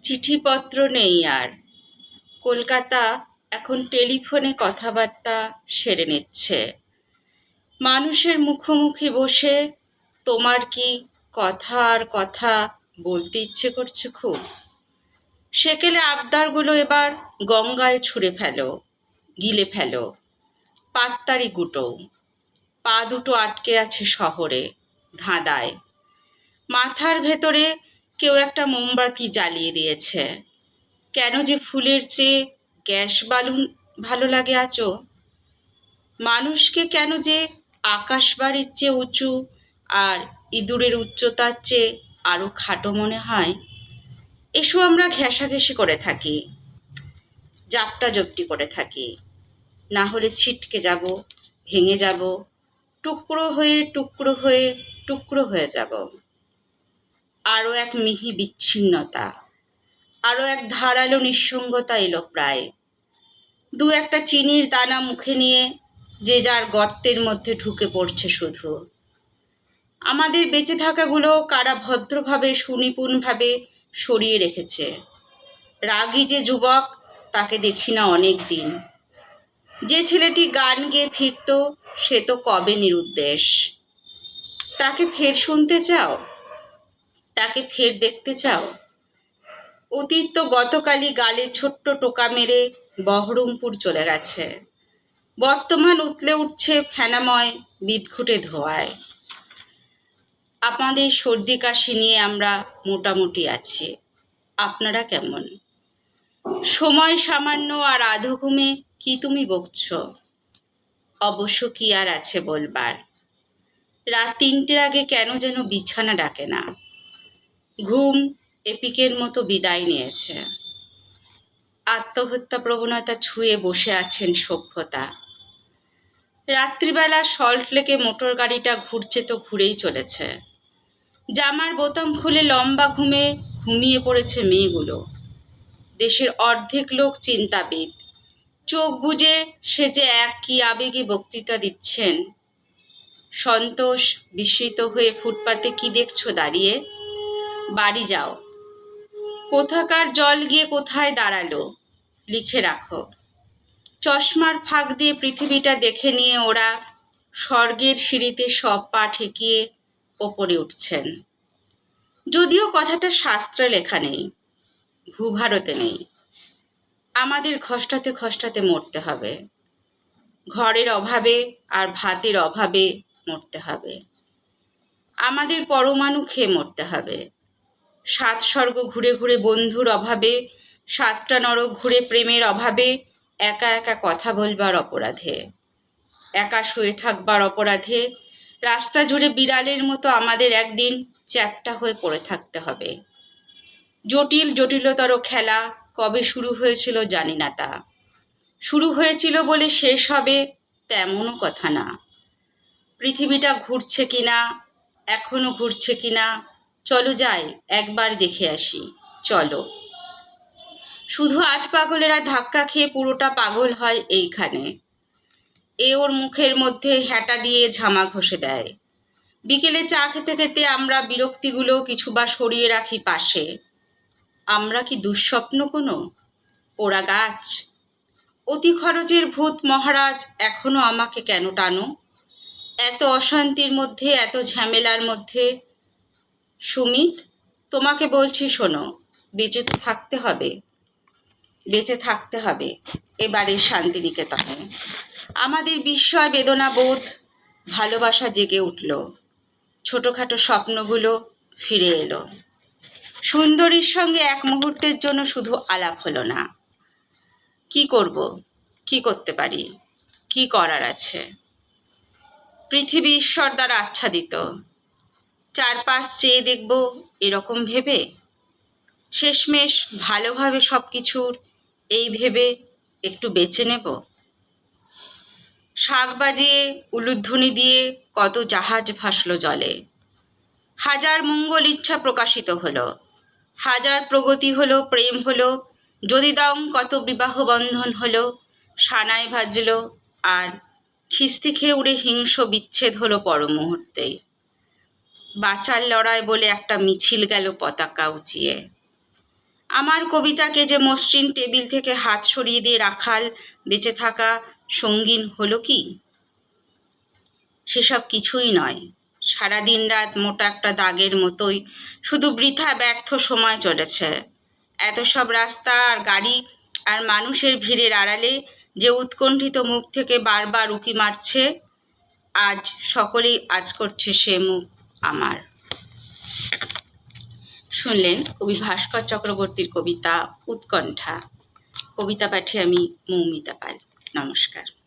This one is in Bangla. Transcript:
চিঠিপত্র নেই আর। কলকাতা এখন টেলিফোনে কথাবার্তা সেরে নিচ্ছে। মানুষের মুখোমুখি বসে তোমার কি কথা আর কথা বলতে ইচ্ছে করছে খুব। সেকেলে আবদারগুলো এবার গঙ্গায় ছুঁড়ে ফেলো, গিলে ফেলো। পাত্তারি গুটো, পা দুটো আটকে আছে শহরে, ধাঁধায়। মাথার ভেতরে কেউ একটা মোমবাতি জ্বালিয়ে দিয়েছে। কেন যে ফুলের চেয়ে গ্যাস বালুন ভালো লাগে আজও। মানুষকে কেন যে আকাশ বাড়ির চেয়ে উঁচু আর ইঁদুরের উচ্চতার চেয়ে আরো খাটো মনে হয়। এসো আমরা ঘেঁষাঘেঁষি করে থাকি, জাপটা জপটি করে থাকি, না হলে ছিটকে যাব, ভেঙে যাব, টুকরো হয়ে টুকরো হয়ে টুকরো হয়ে যাব। আরো এক মিহি বিচ্ছিন্নতা, আরো এক ধারালো নিঃসঙ্গতা এলো প্রায়। দু একটা চিনির দানা মুখে নিয়ে যে যার গর্তের মধ্যে ঢুকে পড়ছে শুধু। আমাদের বেঁচে থাকাগুলো কারা ভদ্রভাবে সুনিপুণভাবে সরিয়ে রেখেছে। রাগী যে যুবক তাকে দেখি না অনেক দিন। যে ছেলেটি গান গেয়ে ফিরত সে তো কবে নিরুদ্দেশ। তাকে ফের শুনতে চাও? তাকে ফের দেখতে চাও? অতীত তো গতকালই গালে ছোট্ট টোকা মেরে বহরমপুর চলে গেছে। বর্তমান উতলে উঠছে ফেনাময় বিদঘুটে ধোঁয়ায়। আমাদের সর্দি কাশি নিয়ে আমরা মোটামুটি আছি। আপনারা কেমন? সময় সামান্য আর আধো ঘুমে কি তুমি বকছ? অবশ্য কি আর আছে বলবার। রাত ৩টের আগে কেন যেন বিছানা ডাকে না। ঘুম এপিকের মতো বিদায় নিয়েছে। আত্মহত্যা প্রবণতা ছুঁয়ে বসে আছেন সভ্যতা। রাত্রিবেলা সল্ট লেকে মোটর গাড়িটা ঘুরছে তো ঘুরেই চলেছে। জামার বোতাম খুলে লম্বা ঘুমে ঘুমিয়ে পড়েছে মেয়েগুলো। দেশের অর্ধেক লোক চিন্তাবিদ। চোখ বুজে সে যে এক কি আবেগে বক্তৃতা দিচ্ছেন। সন্তোষ বিস্মিত হয়ে ফুটপাতে কি দেখছো দাঁড়িয়ে? বাড়ি যাও। কোথাকার জল গিয়ে কোথায় দাঁড়ালো লিখে রাখো। চশমার ফাঁক দিয়ে পৃথিবীটা দেখে নিয়ে ওরা স্বর্গের সিঁড়িতে সব পা ঠেকিয়ে ওপরে উঠছেন। যদিও কথাটা শাস্ত্রে লেখা নেই, ভূভারতে নেই। আমাদের খসটাতে খসটাতে মরতে হবে। ঘরের অভাবে আর ভাতের অভাবে মরতে হবে। আমাদের পরমাণু খেয়ে মরতে হবে। ৭ স্বর্গ ঘুরে ঘুরে বন্ধুর অভাবে, ৭টা নরক ঘুরে প্রেমের অভাবে, একা একা কথা বলবার অপরাধে, একা শুয়ে থাকবার অপরাধে রাস্তা জুড়ে বিড়ালের মতো আমাদের একদিন চ্যাপ্টা হয়ে পড়ে থাকতে হবে। জটিল জটিলতর খেলা কবে শুরু হয়েছিল জানি না তা। শুরু হয়েছিল বলে শেষ হবে তেমনও কথা না। পৃথিবীটা ঘুরছে কিনা, এখনো ঘুরছে কিনা, চলো যাই একবার দেখে আসি, চলো। শুধু আধ পাগলেরা ধাক্কা খেয়ে পুরোটা পাগল হয় এইখানে। এ ওর মুখের মধ্যে হ্যাটা দিয়ে ঝামা ঘষে দেয়। বিকেলে চা খেতে খেতে আমরা বিরক্তিগুলো কিছুবার সরিয়ে রাখি পাশে। আমরা কি দুঃস্বপ্ন কোনো? পোড়া গাছ? অতি খরচের ভূত মহারাজ এখনো আমাকে কেন টানো? এত অশান্তির মধ্যে, এত ঝামেলার মধ্যে। সুমিত, তোমাকে বলছি শোনো, বেঁচে থাকতে হবে, বেঁচে থাকতে হবে এবারে শান্তিনিকেতনে। আমাদের বিস্ময় বেদনা বোধ ভালোবাসা জেগে উঠল। ছোটোখাটো স্বপ্নগুলো ফিরে এলো। সুন্দরীর সঙ্গে এক মুহূর্তের জন্য শুধু আলাপ হলো না। কি করব, কি করতে পারি, কি করার আছে? পৃথিবী ঈশ্বর দ্বারা আচ্ছাদিত। চারপাশ চেয়ে দেখব এরকম ভেবে। শেষমেশ ভালোভাবে সব কিছুর এই ভেবে একটু বেছে নেব। শাঁখ বাজিয়ে উলুধ্বনি দিয়ে কত জাহাজ ভাসলো জলে। হাজার মঙ্গল ইচ্ছা প্রকাশিত হলো, হাজার প্রগতি হলো, প্রেম হলো, যদি দম কত বিবাহ বন্ধন হলো, সানাই ভাজলো, আর খিস্তি খেয়ে উড়ে হিংস্র বিচ্ছেদ হলো পর মুহূর্তেই। বাঁচার লড়াই বলে একটা মিছিল গেল পতাকা উঁচিয়ে। আমার কবিতাকে যে মসৃণ টেবিল থেকে হাত সরিয়ে দিয়ে রাখাল বেঁচে থাকা সঙ্গীন হলো কি? সেসব কিছুই নয়। সারাদিন রাত মোটা একটা দাগের মতোই শুধু বৃথা ব্যর্থ সময় চলেছে। এত সব রাস্তা আর গাড়ি আর মানুষের ভিড়ের আড়ালে যে উৎকণ্ঠিত মুখ থেকে বারবার উকি মারছে, আজ সকলেই আজ করছে সে মুখ আমার। শুনলেন কবি ভাস্কর চক্রবর্তীর কবিতা উৎকণ্ঠা। কবিতা পাঠে আমি মৌমিতা পাল। নমস্কার।